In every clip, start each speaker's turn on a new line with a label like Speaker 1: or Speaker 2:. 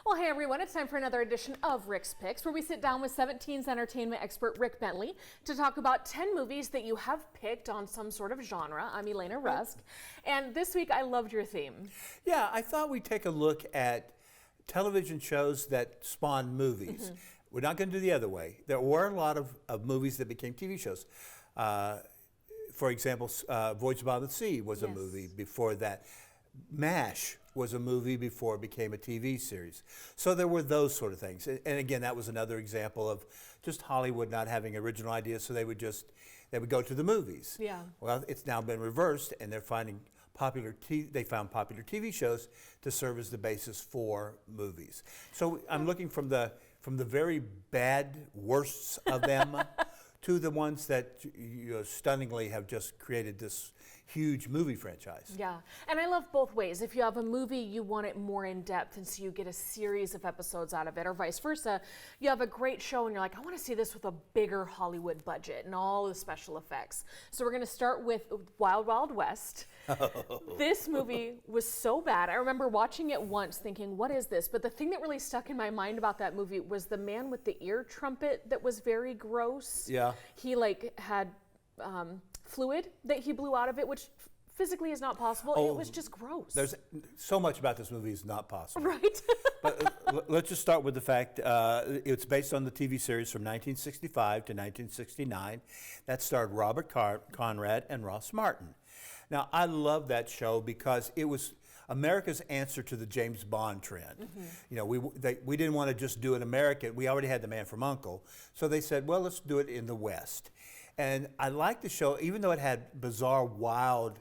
Speaker 1: Well, hey everyone, it's time for another edition of Rick's Picks, where we sit down with 17's entertainment expert Rick Bentley to talk about 10 movies that you have picked on some sort of genre. I'm Elaina Rusk, and this week I loved your theme.
Speaker 2: Yeah, I thought we'd take a look at television shows that spawned movies. We're not going to do the other way. There were a lot of movies that became TV shows. For example, Voyage Beyond the Sea was a movie before that. MASH was a movie before it became a TV series. So there were those sort of things. And again, that was another example of just Hollywood not having original ideas, so they would go to the movies.
Speaker 1: Yeah.
Speaker 2: Well, it's now been reversed, and they're finding they found popular TV shows to serve as the basis for movies. So I'm looking from the very bad worsts of them to the ones that stunningly have just created this huge movie franchise.
Speaker 1: Yeah, and I love both ways. If you have a movie, you want it more in depth, and so you get a series of episodes out of it, or vice versa. You have a great show, and you're like, I want to see this with a bigger Hollywood budget and all the special effects. So we're going to start with Wild Wild West. This movie was so bad. I remember watching it once thinking, what is this? But the thing that really stuck in my mind about that movie was the man with the ear trumpet that was very gross.
Speaker 2: Yeah.
Speaker 1: He had fluid that he blew out of it, which physically is not possible. It was just gross.
Speaker 2: There's so much about this movie is not possible.
Speaker 1: Right.
Speaker 2: But let's just start with the fact it's based on the TV series from 1965 to 1969 that starred Robert Conrad and Ross Martin. Now, I love that show because it was America's answer to the James Bond trend. We didn't want to just do it American. We already had The Man from U.N.C.L.E., so they said, well, let's do it in the West. And I liked the show, even though it had bizarre, wild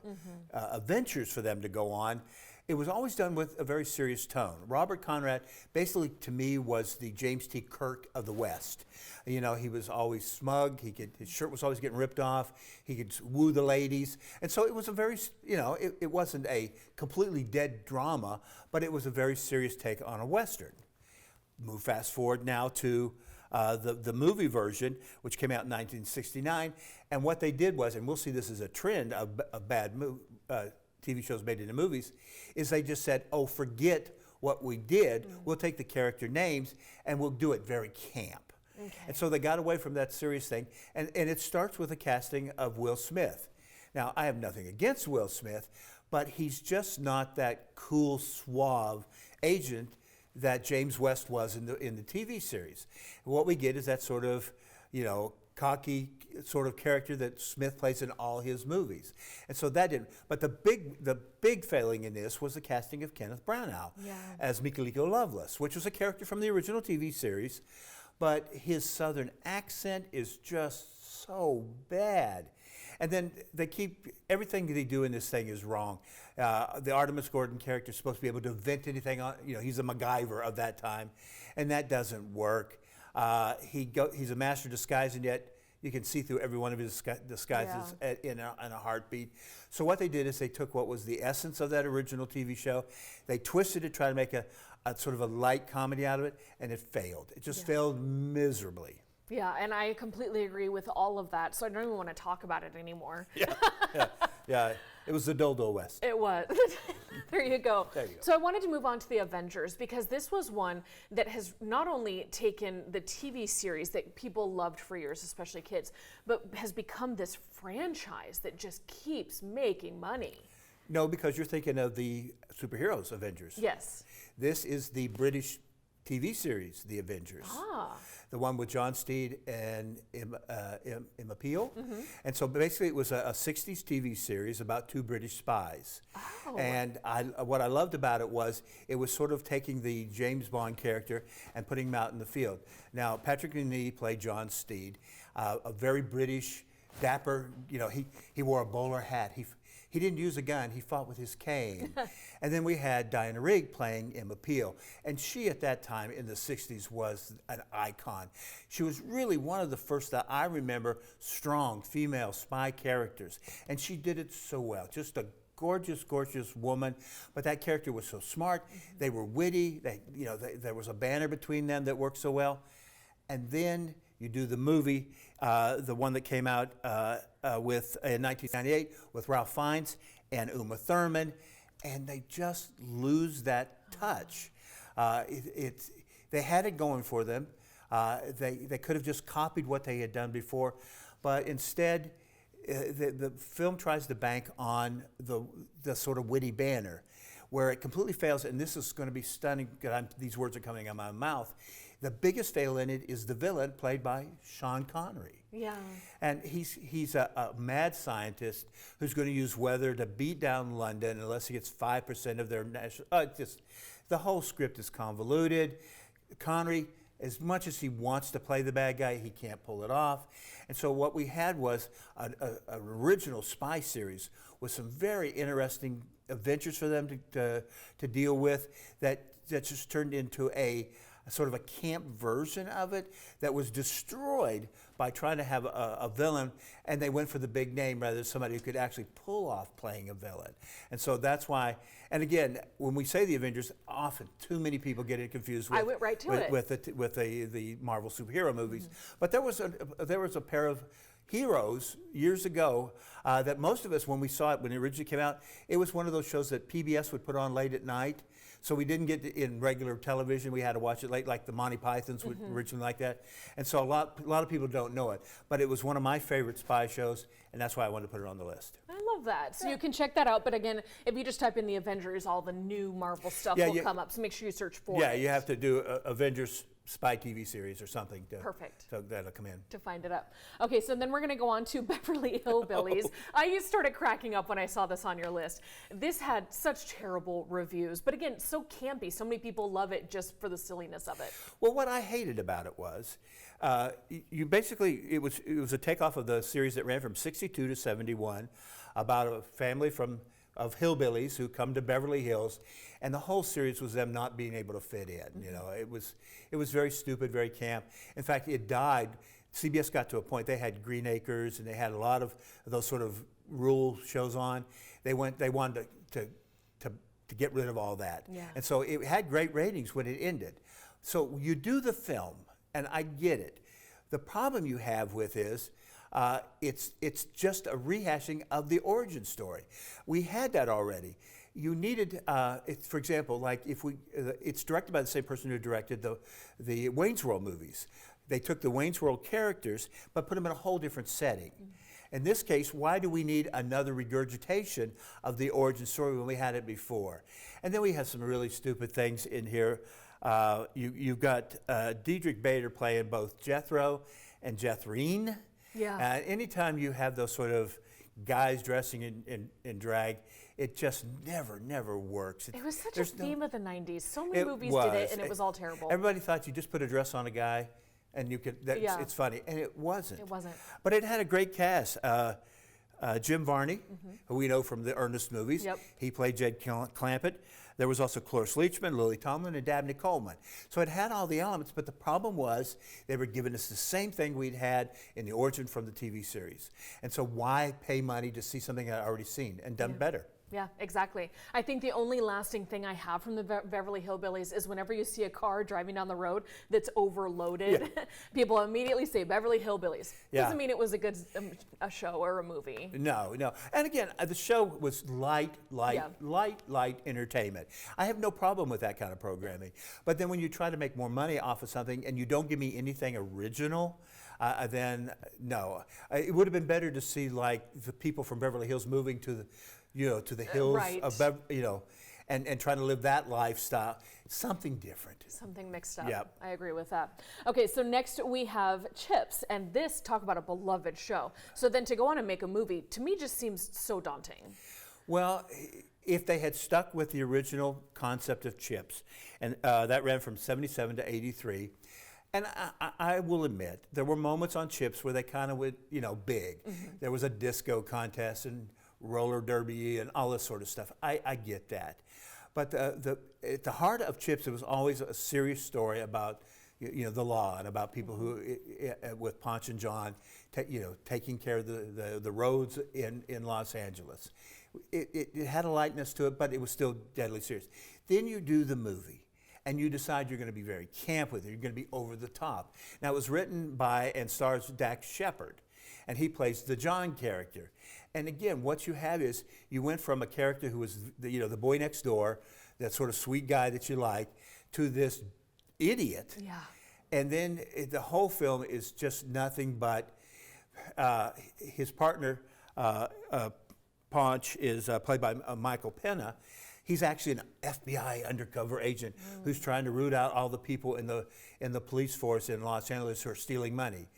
Speaker 2: adventures for them to go on. It was always done with a very serious tone. Robert Conrad, basically, to me, was the James T. Kirk of the West. He was always smug. His shirt was always getting ripped off. He could woo the ladies. And so it was a very, it wasn't a completely dead drama, but it was a very serious take on a Western. Move fast forward now to the movie version, which came out in 1969. And what they did was, and we'll see this as a trend of bad TV shows made into movies, is they just said, oh, forget what we did. We'll take the character names and we'll do it very camp. Okay. And so they got away from that serious thing. And it starts with a casting of Will Smith. Now, I have nothing against Will Smith, but he's just not that cool, suave agent that James West was in the TV series. And what we get is that sort of, cocky sort of character that Smith plays in all his movies. And so that didn't. But the big failing in this was the casting of Kenneth Branagh as Mikaliko Loveless, which was a character from the original TV series, but his southern accent is just so bad. And then everything they do in this thing is wrong. The Artemis Gordon character is supposed to be able to invent anything on, he's a MacGyver of that time, and that doesn't work. He's a master disguise, and yet you can see through every one of his disguises in a heartbeat. So what they did is they took what was the essence of that original TV show, they twisted it, tried to make a sort of a light comedy out of it, and it failed. It just failed miserably.
Speaker 1: Yeah, and I completely agree with all of that, so I don't even want to talk about it anymore.
Speaker 2: Yeah. It was the Dole West.
Speaker 1: It was. There you go.
Speaker 2: There you go.
Speaker 1: So I wanted to move on to the Avengers, because this was one that has not only taken the TV series that people loved for years, especially kids, but has become this franchise that just keeps making money.
Speaker 2: No, because you're thinking of the superheroes Avengers.
Speaker 1: Yes.
Speaker 2: This is the British TV series, The Avengers. The one with John Steed and Emma Peel. And so basically it was a 60s TV series about two British spies. And what I loved about it was sort of taking the James Bond character and putting him out in the field. Now, Patrick O'Neill played John Steed, a very British, dapper, he wore a bowler hat. He didn't use a gun, he fought with his cane. And then we had Diana Rigg playing Emma Peel. And she, at that time in the 60s, was an icon. She was really one of the first that I remember strong female spy characters. And she did it so well, just a gorgeous, gorgeous woman. But that character was so smart, they were witty, there was a banner between them that worked so well. And then you do the movie, the one that came out in 1998 with Ralph Fiennes and Uma Thurman, and they just lose that touch. They had it going for them. They could have just copied what they had done before, but instead, the film tries to bank on the sort of witty banner, where it completely fails. And this is going to be stunning. These words are coming out of my mouth. The biggest fail in it is the villain, played by Sean Connery.
Speaker 1: Yeah.
Speaker 2: And he's a mad scientist who's going to use weather to beat down London unless he gets 5% of their national. The whole script is convoluted. Connery, as much as he wants to play the bad guy, he can't pull it off. And so what we had was an original spy series with some very interesting adventures for them to deal with that just turned into a sort of a camp version of it that was destroyed by trying to have a villain, and they went for the big name rather than somebody who could actually pull off playing a villain. And so that's why, and again, when we say the Avengers, often too many people get it confused with,
Speaker 1: I went right to it.
Speaker 2: with the Marvel superhero movies. But there was a pair of heroes years ago that most of us, when we saw it when it originally came out, it was one of those shows that PBS would put on late at night. So we didn't get it in regular television. We had to watch it late, like the Monty Pythons would originally like that. And so a lot of people don't know it. But it was one of my favorite spy shows, and that's why I wanted to put it on the list.
Speaker 1: I love that. So you can check that out. But again, if you just type in the Avengers, all the new Marvel stuff will come up. So make sure you search for it.
Speaker 2: Yeah, you have to do Avengers spy TV series or something.
Speaker 1: Perfect.
Speaker 2: So that'll come in.
Speaker 1: To find it up. Okay, so then we're going to go on to Beverly Hillbillies. I started cracking up when I saw this on your list. This had such terrible reviews, but again, so campy. So many people love it just for the silliness of it.
Speaker 2: Well, what I hated about it was, you basically, it was a takeoff of the series that ran from 62 to 71 about a family of hillbillies who come to Beverly Hills, and the whole series was them not being able to fit in. You know, it was very stupid, very camp. In fact, it died. CBS got to a point they had Green Acres and they had a lot of those sort of rural shows on. They wanted to get rid of all that, and so it had great ratings when it ended. So you do the film, and I get it. The problem you have with is, it's just a rehashing of the origin story. We had that already. You needed, for example, like it's directed by the same person who directed the Wayne's World movies. They took the Wayne's World characters, but put them in a whole different setting. In this case, why do we need another regurgitation of the origin story when we had it before? And then we have some really stupid things in here. You've got Diedrich Bader playing both Jethro and Jethrine.
Speaker 1: Yeah.
Speaker 2: Anytime you have those sort of guys dressing in drag, it just never works.
Speaker 1: It was such a theme of the 90s. So many movies did it, and it was all terrible.
Speaker 2: Everybody thought you just put a dress on a guy, and you could. It's funny, and it wasn't.
Speaker 1: It wasn't.
Speaker 2: But it had a great cast. Jim Varney, who we know from the Ernest movies.
Speaker 1: Yep.
Speaker 2: He played Jed Clampett. There was also Cloris Leachman, Lily Tomlin, and Dabney Coleman. So it had all the elements, but the problem was they were giving us the same thing we'd had in the origin from the TV series. And so why pay money to see something I'd already seen and done better?
Speaker 1: Yeah, exactly. I think the only lasting thing I have from the Beverly Hillbillies is whenever you see a car driving down the road that's overloaded, people immediately say Beverly Hillbillies. Doesn't mean it was a good a show or a movie.
Speaker 2: No. And again, the show was light entertainment. I have no problem with that kind of programming. But then when you try to make more money off of something and you don't give me anything original, then no. It would have been better to see like the people from Beverly Hills moving to the hills of and trying to live that lifestyle. Something different.
Speaker 1: Something mixed up.
Speaker 2: Yep.
Speaker 1: I agree with that. Okay, so next we have Chips, and this, talk about a beloved show. So then to go on and make a movie, to me just seems so daunting.
Speaker 2: Well, if they had stuck with the original concept of Chips, and that ran from 77 to 83, and I will admit, there were moments on Chips where they kind of went, big. There was a disco contest and roller derby and all this sort of stuff. I get that. But at the heart of Chips, it was always a serious story about the law and about people who, with Ponch and John, taking care of the roads in Los Angeles. It had a lightness to it, but it was still deadly serious. Then you do the movie, and you decide you're going to be very camp with it. You're going to be over the top. Now, it was written by and stars Dax Shepard, and he plays the John character. And again, what you have is you went from a character who was the boy next door, that sort of sweet guy that you like, to this idiot.
Speaker 1: Yeah.
Speaker 2: And then the whole film is just nothing but his partner, Ponch, is played by Michael Pena. He's actually an FBI undercover agent who's trying to root out all the people in the police force in Los Angeles who are stealing money.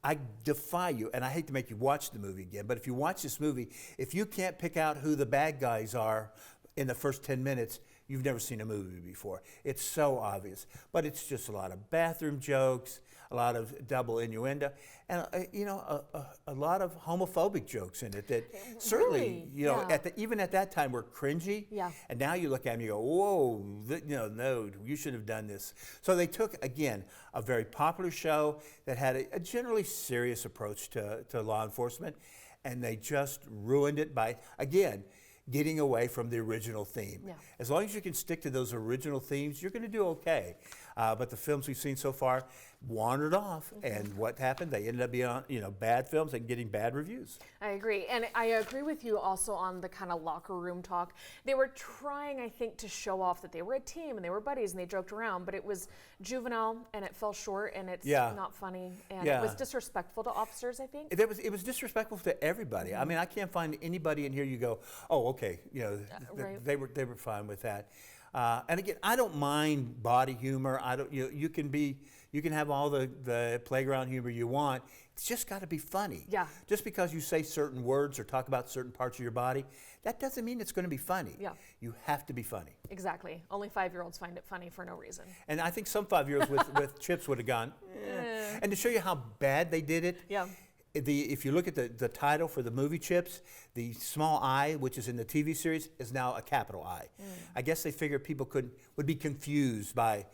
Speaker 2: I defy you, and I hate to make you watch the movie again, but if you watch this movie, if you can't pick out who the bad guys are in the first 10 minutes, you've never seen a movie before. It's so obvious, but it's just a lot of bathroom jokes, a lot of double innuendo, and a lot of homophobic jokes in it that certainly, even at that time were cringy.
Speaker 1: Yeah.
Speaker 2: And now you look at them and you go, whoa, no, you should have done this. So they took, again, a very popular show that had a generally serious approach to law enforcement, and they just ruined it by, again, getting away from the original theme.
Speaker 1: Yeah.
Speaker 2: As long as you can stick to those original themes, you're going to do okay. But the films we've seen so far wandered off, and what happened? They ended up being on, bad films and getting bad reviews.
Speaker 1: I agree. And I agree with you also on the kind of locker room talk. They were trying, I think, to show off that they were a team and they were buddies and they joked around, but it was juvenile and it fell short and it's not funny. And it was disrespectful to officers, I think.
Speaker 2: It was disrespectful to everybody. I mean, I can't find anybody in here you go, oh, okay,
Speaker 1: right.
Speaker 2: they were fine with that. And again, I don't mind body humor. I don't. You can have all the playground humor you want. It's just got to be funny.
Speaker 1: Yeah.
Speaker 2: Just because you say certain words or talk about certain parts of your body, that doesn't mean it's going to be funny.
Speaker 1: Yeah.
Speaker 2: You have to be funny.
Speaker 1: Exactly. Only 5-year-olds find it funny for no reason.
Speaker 2: And I think some 5-year-olds with chips would have gone. And to show you how bad they did it.
Speaker 1: Yeah.
Speaker 2: If you look at the title for the movie Chips, the small I, which is in the TV series, is now a capital I. I guess they figured people would be confused by,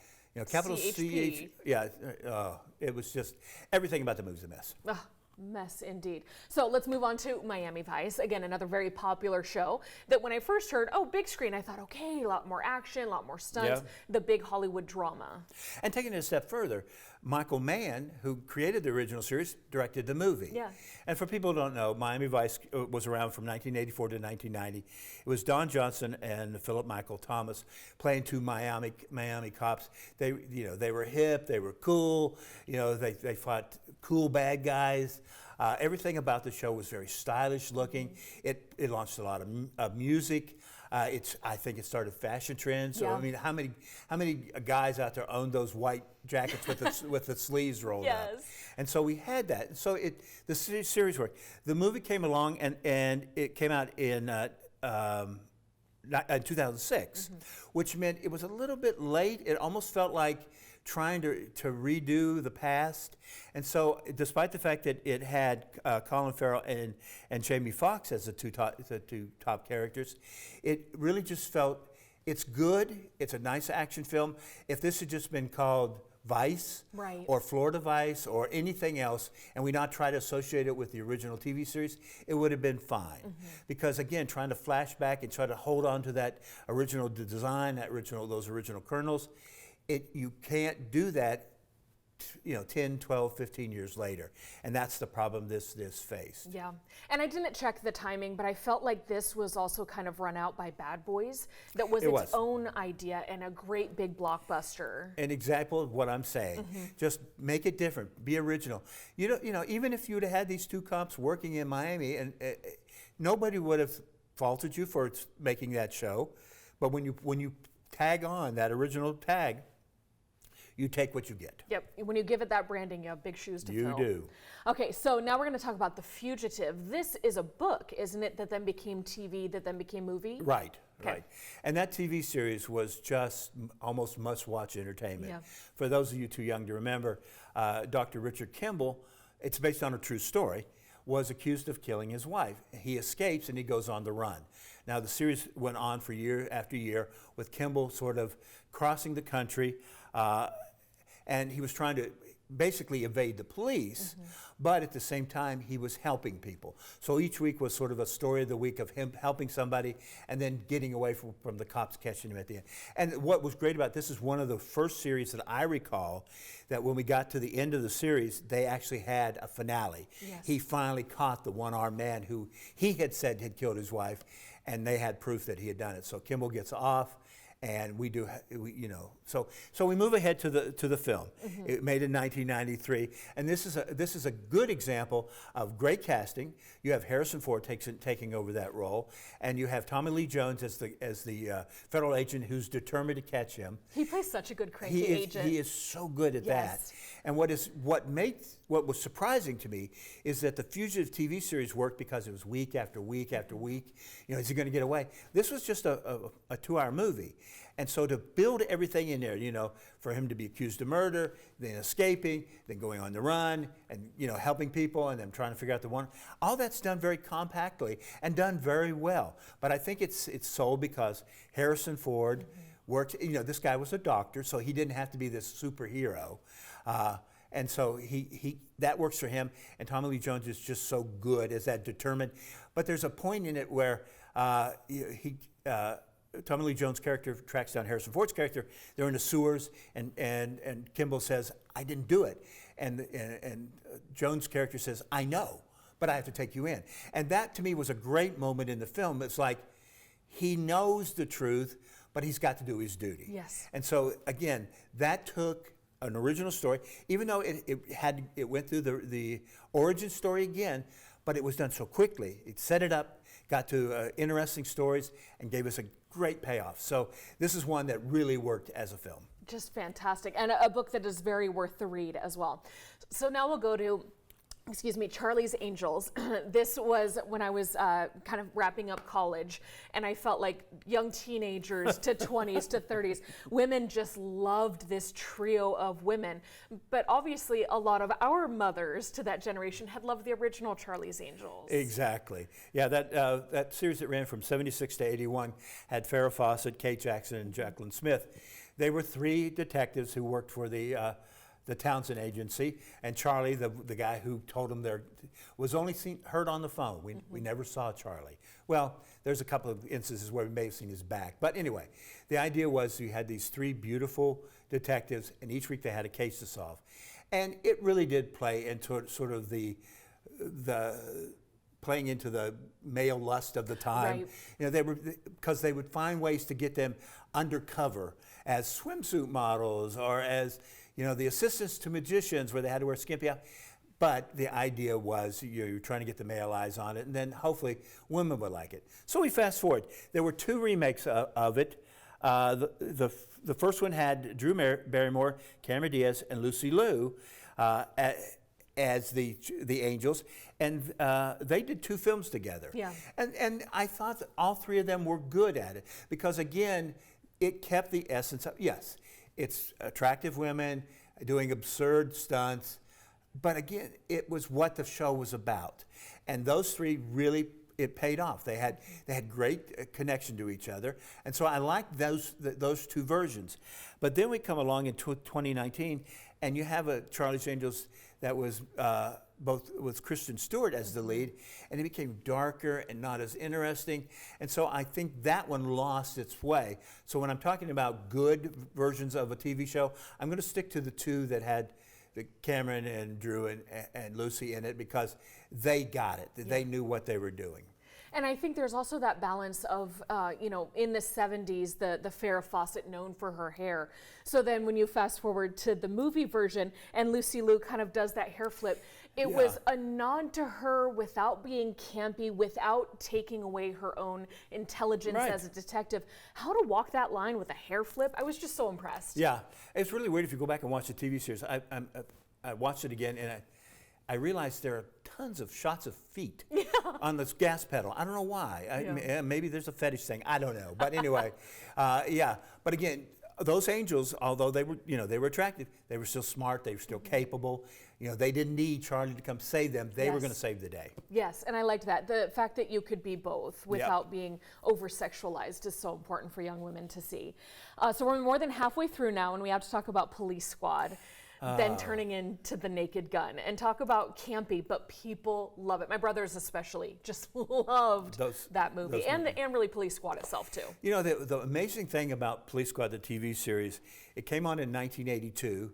Speaker 2: capital
Speaker 1: CHP.
Speaker 2: Yeah, it was just, everything about the movie's a mess.
Speaker 1: Ugh, mess indeed. So let's move on to Miami Vice. Again, another very popular show that when I first heard, big screen, I thought, okay, a lot more action, a lot more stunts, the big Hollywood drama.
Speaker 2: And taking it a step further, Michael Mann, who created the original series, directed the movie.
Speaker 1: Yeah.
Speaker 2: And for people who don't know, Miami Vice was around from 1984 to 1990. It was Don Johnson and Philip Michael Thomas playing two Miami cops. They were hip, they were cool. They fought cool bad guys. Everything about the show was very stylish looking. It launched a lot of music. I think it started fashion trends. So
Speaker 1: Yeah.
Speaker 2: I mean, how many guys out there own those white jackets with the sleeves rolled up?
Speaker 1: Yes.
Speaker 2: And so we had that. So the series worked. The movie came along and it came out in 2006, which meant it was a little bit late. It almost felt like trying to redo the past. And so despite the fact that it had Colin Farrell and Jamie Foxx as the two top characters, it really just felt, it's good. It's a nice action film. If this had just been called Vice,
Speaker 1: Right.
Speaker 2: or Florida Vice, or anything else, and we not try to associate it with the original TV series, it would have been fine. Because again, trying to flash back and try to hold on to that original design, those original kernels, you can't do that 10, 12, 15 years later. And that's the problem this faced.
Speaker 1: Yeah. And I didn't check the timing, but I felt like this was also kind of run out by Bad Boys. That was its own idea and a great big blockbuster.
Speaker 2: An example of what I'm saying. Just make it different. Be original. Even if you'd have had these two cops working in Miami, and nobody would have faulted you for making that show. But when you tag on that original tag, you take what you get.
Speaker 1: Yep. When you give it that branding, you have big shoes to fill.
Speaker 2: You do.
Speaker 1: Okay, so now we're going to talk about The Fugitive. This is a book, isn't it, that then became TV, that then became movie?
Speaker 2: Right.
Speaker 1: Okay.
Speaker 2: Right. And that TV series was just almost must-watch entertainment.
Speaker 1: Yeah.
Speaker 2: For those of you too young to remember, Dr. Richard Kimball, it's based on a true story, was accused of killing his wife. He escapes and he goes on the run. Now the series went on for year after year with Kimball sort of crossing the country, and he was trying to basically evade the police, but at the same time he was helping people. So each week was sort of a story of the week of him helping somebody and then getting away from the cops catching him at the end. And what was great about this is one of the first series that I recall that when we got to the end of the series, they actually had a finale.
Speaker 1: Yes.
Speaker 2: He finally caught the one-armed man who he had said had killed his wife, and they had proof that he had done it. So Kimball gets off, And we do, you know, so we move ahead to the film. It made in 1993, and this is a good example of great casting. You have Harrison Ford taking over that role, and you have Tommy Lee Jones as the federal agent who's determined to catch him.
Speaker 1: He plays such a good cranky agent.
Speaker 2: He is so good at that. And what was surprising to me is that the Fugitive TV series worked because it was week after week after week. You know, is he going to get away? This was just a 2-hour movie. And so to build everything in there, you know, for him to be accused of murder, then escaping, then going on the run, and, you know, helping people, and then trying to figure out the one, all that's done very compactly and done very well. But I think it's sold because Harrison Ford worked, you know, this guy was a doctor, so he didn't have to be this superhero. And so that works for him, and Tommy Lee Jones is just so good as that determined. But there's a point in it where Tommy Lee Jones' character tracks down Harrison Ford's character. They're in the sewers, and Kimball says, "I didn't do it," and Jones' character says, "I know, but I have to take you in." And that to me was a great moment in the film. It's like he knows the truth, but he's got to do his duty.
Speaker 1: Yes.
Speaker 2: And so again, that took an original story, even though it went through the origin story again, but it was done so quickly. It set it up, got to interesting stories, and gave us a great payoff. So this is one that really worked as a film.
Speaker 1: Just fantastic, and a book that is very worth the read as well. So now we'll go to, Charlie's Angels. This was when I was kind of wrapping up college, and I felt like young teenagers to 20s to 30s, women just loved this trio of women. But obviously, a lot of our mothers to that generation had loved the original Charlie's Angels.
Speaker 2: Exactly. Yeah, that series that ran from 76 to 81 had Farrah Fawcett, Kate Jackson, and Jacqueline Smith. They were 3 detectives who worked for the Townsend Agency, and Charlie, the guy who told them was only heard on the phone. We never saw Charlie. Well, there's a couple of instances where we may have seen his back. But anyway, the idea was you had these 3 beautiful detectives, and each week they had a case to solve. And it really did play into sort of the playing into the male lust of the time.
Speaker 1: Right.
Speaker 2: You know, because they would find ways to get them undercover as swimsuit models or as, you know, the assistants to magicians where they had to wear skimpy outfits. But the idea was you're trying to get the male eyes on it, and then hopefully women would like it. So we fast forward. There were 2 remakes of it. The first one had Drew Barrymore, Cameron Diaz, and Lucy Liu as the Angels, and they did 2 films together.
Speaker 1: Yeah.
Speaker 2: And I thought that all 3 of them were good at it because, again, it kept the essence of, yes, it's attractive women doing absurd stunts, but again, it was what the show was about. And those 3 really, it paid off. They had great connection to each other, and so I liked those 2 versions. But then we come along in 2019, and you have a Charlie's Angels that was both with Kristen Stewart as the lead, and it became darker and not as interesting. And so I think that one lost its way. So when I'm talking about good versions of a TV show, I'm going to stick to the 2 that had the Cameron and Drew and Lucy in it because they got it. They knew what they were doing.
Speaker 1: And I think there's also that balance of, in the 70s, the Farrah Fawcett known for her hair. So then when you fast forward to the movie version and Lucy Liu kind of does that hair flip, it was a nod to her without being campy, without taking away her own intelligence as a detective. How to walk that line with a hair flip, I was just so impressed.
Speaker 2: Yeah, it's really weird if you go back and watch the TV series. I watched it again, and I realized there are tons of shots of feet on this gas pedal. I don't know why. Maybe there's a fetish thing. I don't know. But anyway, But again, those angels, although they were attractive, they were still smart. They were still capable. You know, they didn't need Charlie to come save them. They were going to save the day.
Speaker 1: Yes, and I liked that. The fact that you could be both without being over-sexualized is so important for young women to see. So we're more than halfway through now, and we have to talk about Police Squad. Then turning into The Naked Gun, and talk about campy, but people love it. My brothers especially just loved that movie, and really Police Squad itself too.
Speaker 2: You know, the amazing thing about Police Squad, the TV series, it came on in 1982.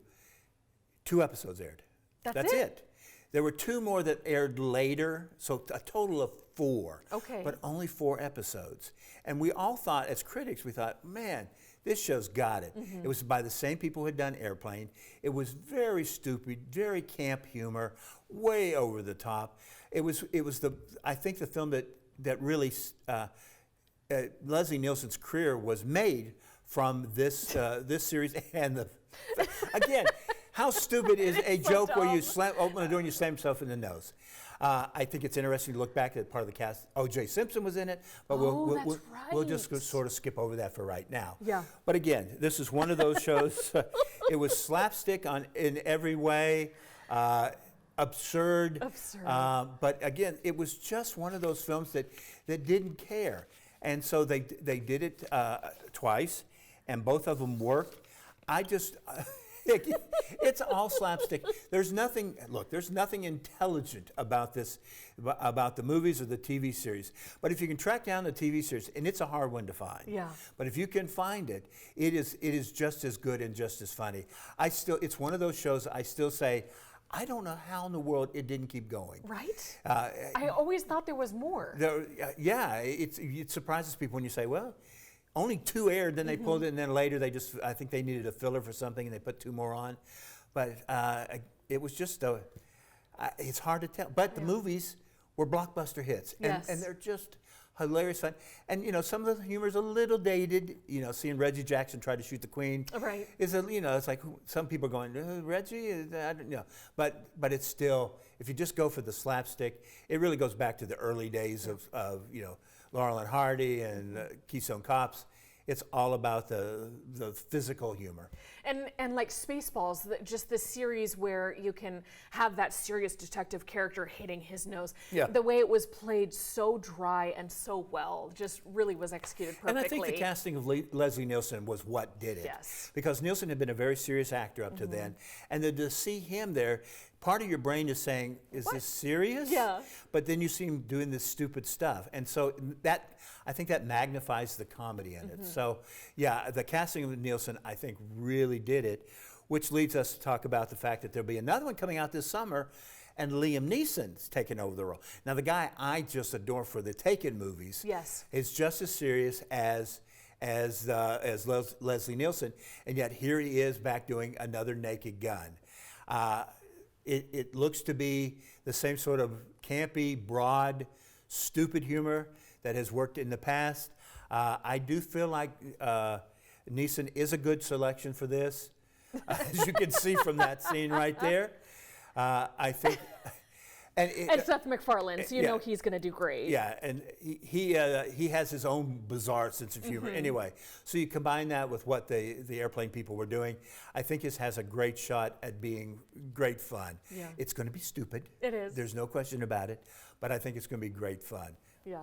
Speaker 2: 2 episodes aired. That's it. There were 2 more that aired later, so a total of 4.
Speaker 1: Okay.
Speaker 2: But only 4 episodes. And we all thought, as critics, we thought, man, This show's got it. It was by the same people who had done Airplane. It was very stupid, very camp humor, way over the top. It was I think the film that really Leslie Nielsen's career was made from this this series. And again, how stupid is a
Speaker 1: so
Speaker 2: joke where you
Speaker 1: dumb.
Speaker 2: open the door and you slam yourself in the nose? I think it's interesting to look back at part of the cast. O.J. Simpson was in it, but we'll just sort of skip over that for right now.
Speaker 1: Yeah.
Speaker 2: But again, this is one of those shows. It was slapstick in every way, absurd. But again, it was just one of those films that didn't care, and so they did it twice, and both of them worked. It's all slapstick. There's nothing intelligent about this, about the movies or the TV series. But if you can track down the TV series, and it's a hard one to find.
Speaker 1: Yeah.
Speaker 2: But if you can find it, it is just as good and just as funny. It's one of those shows I still say, I don't know how in the world it didn't keep going.
Speaker 1: Right? I always thought there was more.
Speaker 2: It surprises people when you say, well, only 2 aired, then they pulled it, and then later I think they needed a filler for something, and they put 2 more on. But it was just, it's hard to tell. But the movies were blockbuster hits, and they're just hilarious fun. And, some of the humor is a little dated. Seeing Reggie Jackson try to shoot the Queen.
Speaker 1: Right.
Speaker 2: It's like some people are going, Reggie? I don't know. But it's still, if you just go for the slapstick, it really goes back to the early days of Laurel and Hardy and Keystone Cops. It's all about the physical humor.
Speaker 1: And like Spaceballs, just this series where you can have that serious detective character hitting his nose.
Speaker 2: Yeah.
Speaker 1: The way it was played so dry and so well just really was executed perfectly.
Speaker 2: And I think the casting of Leslie Nielsen was what did it.
Speaker 1: Yes.
Speaker 2: Because Nielsen had been a very serious actor up to then. And then to see him there, part of your brain is saying, is this serious?
Speaker 1: Yeah.
Speaker 2: But then you see him doing this stupid stuff. And so I think that magnifies the comedy in it. So, yeah, the casting of Nielsen, I think, really did it, which leads us to talk about the fact that there'll be another one coming out this summer, and Liam Neeson's taking over the role. Now, the guy I just adore for the Taken movies is just as serious as Leslie Nielsen, and yet here he is back doing another Naked Gun. It looks to be the same sort of campy, broad, stupid humor that has worked in the past. I do feel like Neeson is a good selection for this, as you can see from that scene right there. I think,
Speaker 1: and Seth MacFarlane, so you know he's going to do great.
Speaker 2: Yeah, and he has his own bizarre sense of humor. Anyway, so you combine that with what the Airplane people were doing, I think this has a great shot at being great fun.
Speaker 1: Yeah.
Speaker 2: It's going to be stupid.
Speaker 1: It is.
Speaker 2: There's no question about it, but I think it's going to be great fun.
Speaker 1: Yeah.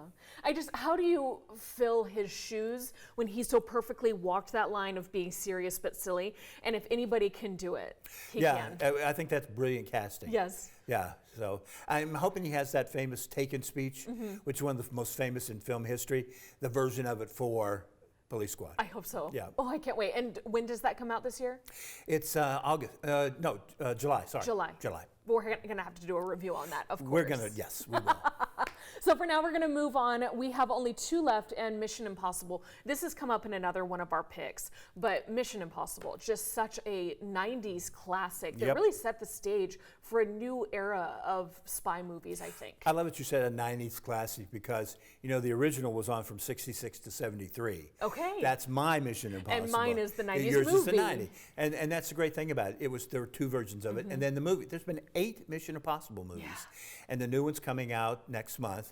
Speaker 1: How do you fill his shoes when he so perfectly walked that line of being serious but silly? And if anybody can do it, he can.
Speaker 2: I think that's brilliant casting.
Speaker 1: Yes.
Speaker 2: Yeah, so I'm hoping he has that famous Taken speech, which is one of the most famous in film history, the version of it for Police Squad.
Speaker 1: I hope so.
Speaker 2: Yeah.
Speaker 1: Oh, I can't wait. And when does that come out this year?
Speaker 2: It's July, sorry.
Speaker 1: July.
Speaker 2: July.
Speaker 1: We're going to have to do a review on that, of course.
Speaker 2: We're going to, yes, we will.
Speaker 1: So for now, we're going to move on. We have only 2 left, and Mission Impossible. This has come up in another one of our picks, but Mission Impossible, just such a 90s classic that really set the stage for a new era of spy movies, I think.
Speaker 2: I love that you said a 90s classic because, the original was on from 66 to 73.
Speaker 1: Okay.
Speaker 2: That's my Mission Impossible.
Speaker 1: And mine is the 90s
Speaker 2: Yours
Speaker 1: movie.
Speaker 2: is the 90s. And that's the great thing about it. There were 2 versions of it. And then the movie. There's been 8 Mission Impossible movies. Yeah. And the new one's coming out next month.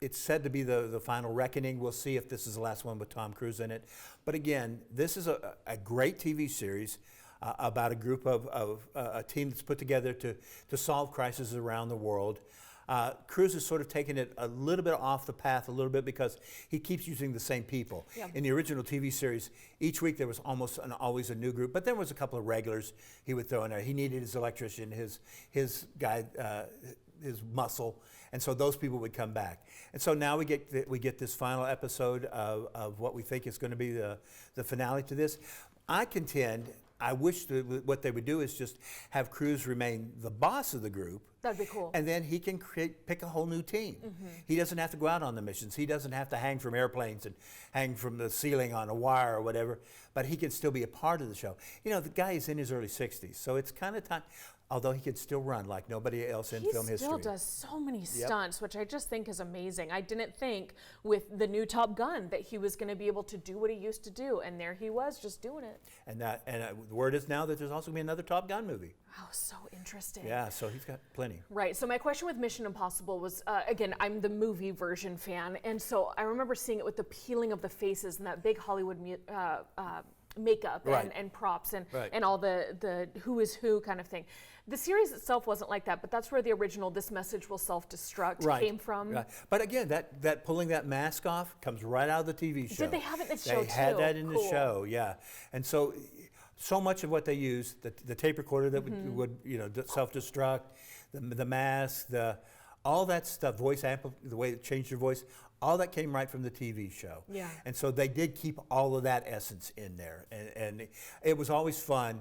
Speaker 2: It's said to be the final reckoning. We'll see if this is the last one with Tom Cruise in it. But again, this is a great TV series about a group of a team that's put together to solve crises around the world. Cruise has sort of taken it a little bit off the path a little bit because he keeps using the same people. Yeah. In the original TV series, each week there was always a new group, but there was a couple of regulars he would throw in there. He needed his electrician, his guy, his muscle, and so those people would come back. And so now we get this final episode of what we think is going to be the finale to this. I wish that what they would do is just have Cruise remain the boss of the group,
Speaker 1: That'd be cool.
Speaker 2: And then he can pick a whole new team. He doesn't have to go out on the missions. He doesn't have to hang from airplanes and hang from the ceiling on a wire or whatever, but he can still be a part of the show. You know, the guy is in his early 60s, so it's kind of time, although he can still run like nobody else in film history.
Speaker 1: He still does so many stunts, which I just think is amazing. I didn't think with the new Top Gun that he was going to be able to do what he used to do, and there he was just doing it.
Speaker 2: And the word is now that there's also going to be another Top Gun movie.
Speaker 1: Oh, so interesting.
Speaker 2: Yeah, so he's got plenty.
Speaker 1: Right, so my question with Mission Impossible was, again, I'm the movie version fan, and so I remember seeing it with the peeling of the faces and that big Hollywood makeup and props and all the who is who kind of thing. The series itself wasn't like that, but that's where the original "This message will self-destruct" came from.
Speaker 2: Right. But again, that pulling that mask off comes right out of the TV show.
Speaker 1: Did they have it in the show too?
Speaker 2: They had that in the show, yeah. And so much of what they used, the tape recorder that would self-destruct, the mask, all that stuff, the way it changed your voice, all that came right from the TV show.
Speaker 1: Yeah.
Speaker 2: And so they did keep all of that essence in there. And it was always fun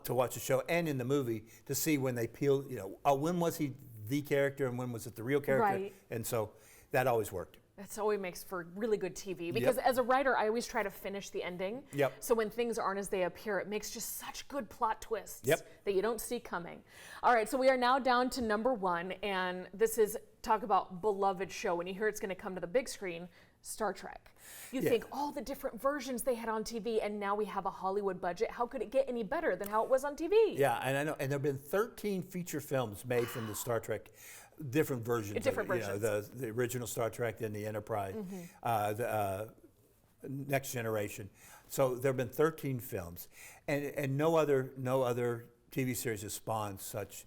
Speaker 2: to watch the show and in the movie to see when they peel, when was he the character and when was it the real character?
Speaker 1: Right.
Speaker 2: And so that always worked.
Speaker 1: That's always makes for really good TV because as a writer, I always try to finish the ending.
Speaker 2: Yep.
Speaker 1: So when things aren't as they appear, it makes just such good plot twists that you don't see coming. All right, so we are now down to number 1, and this is, talk about beloved show. When you hear it's going to come to the big screen, Star Trek. You think all the different versions they had on TV, and now we have a Hollywood budget. How could it get any better than how it was on TV?
Speaker 2: Yeah, and I know, and there have been 13 feature films made from the Star Trek. Different versions. The original Star Trek, then the Enterprise, the Next Generation. So there have been 13 films, and no other TV series has spawned such.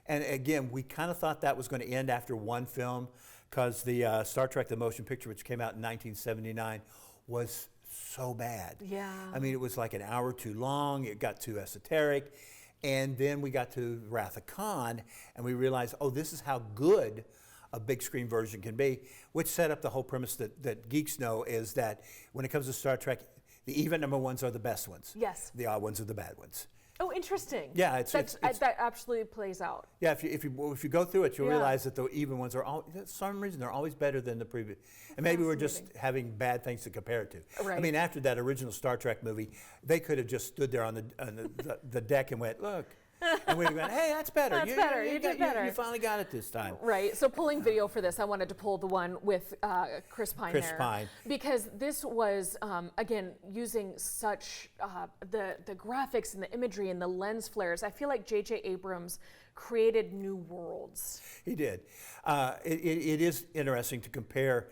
Speaker 2: And again, we kind of thought that was going to end after one film, because the Star Trek: The Motion Picture, which came out in 1979, was so bad.
Speaker 1: Yeah.
Speaker 2: I mean, it was like an hour too long. It got too esoteric. And then we got to Wrath of Khan, and we realized, oh, this is how good a big screen version can be, which set up the whole premise that geeks know, is that when it comes to Star Trek, the even number ones are the best ones.
Speaker 1: Yes.
Speaker 2: The odd ones are the bad ones.
Speaker 1: Oh, interesting.
Speaker 2: Yeah,
Speaker 1: that absolutely plays out.
Speaker 2: Yeah, if you go through it, you'll realize that the even ones are for some reason they're always better than the previous. And maybe we're just having bad things to compare it to.
Speaker 1: Right.
Speaker 2: I mean, after that original Star Trek movie, they could have just stood there on the deck and went, look. And we went, hey, that's better.
Speaker 1: That's better. You did better.
Speaker 2: You finally got it this time.
Speaker 1: Right. So pulling video for this, I wanted to pull the one with Chris Pine
Speaker 2: Chris
Speaker 1: there.
Speaker 2: Pine.
Speaker 1: Because this was, again, using such the graphics and the imagery and the lens flares. I feel like J.J. Abrams created new worlds.
Speaker 2: He did. It is interesting to compare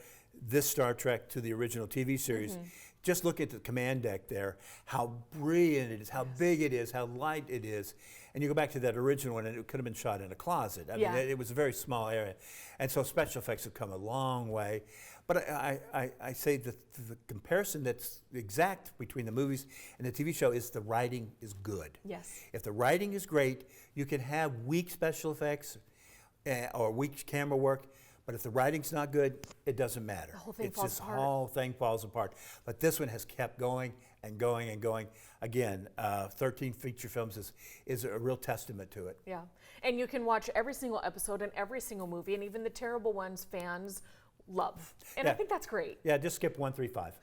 Speaker 2: this Star Trek to the original TV series. Just look at the command deck there, how brilliant it is, how big it is, how light it is. And you go back to that original one, and it could have been shot in a closet. I mean, it was a very small area. And so special effects have come a long way. But I say that the comparison that's exact between the movies and the TV show is the writing is good.
Speaker 1: Yes.
Speaker 2: If the writing is great, you can have weak special effects or weak camera work. But if the writing's not good, it doesn't matter.
Speaker 1: The whole thing falls apart.
Speaker 2: Whole thing falls apart. But this one has kept going and going and going. Again, 13 feature films is a real testament to it.
Speaker 1: Yeah, and you can watch every single episode and every single movie, and even the terrible ones fans love. And I think that's great.
Speaker 2: Yeah, just skip 1 through 5.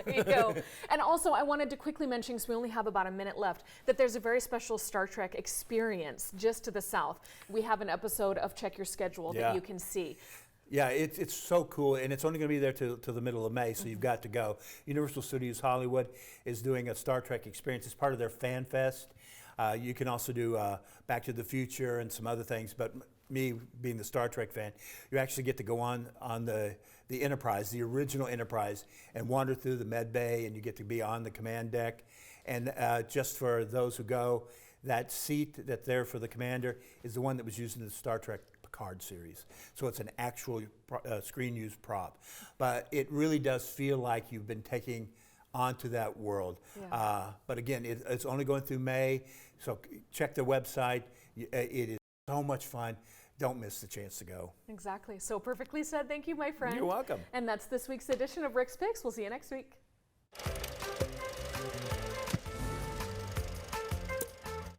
Speaker 1: There you go. And also, I wanted to quickly mention, because we only have about a minute left, that there's a very special Star Trek experience just to the south. We have an episode of Check Your Schedule that you can see.
Speaker 2: Yeah, it's so cool, and it's only going to be there till the middle of May, so you've got to go. Universal Studios Hollywood is doing a Star Trek experience. It's part of their Fan Fest. You can also do Back to the Future and some other things, but me being the Star Trek fan, you actually get to go on the Enterprise, the original Enterprise, and wander through the med bay, and you get to be on the command deck. And just for those who go, that seat that's there for the commander is the one that was used in the Star Trek Picard series. So it's an actual screen used prop. But it really does feel like you've been taking onto that world. Yeah. But again, it's only going through May, so check the website. It is so much fun. Don't miss the chance to go.
Speaker 1: Exactly. So perfectly said. Thank you, my friend.
Speaker 2: You're welcome.
Speaker 1: And that's this week's edition of Rick's Picks. We'll see you next week.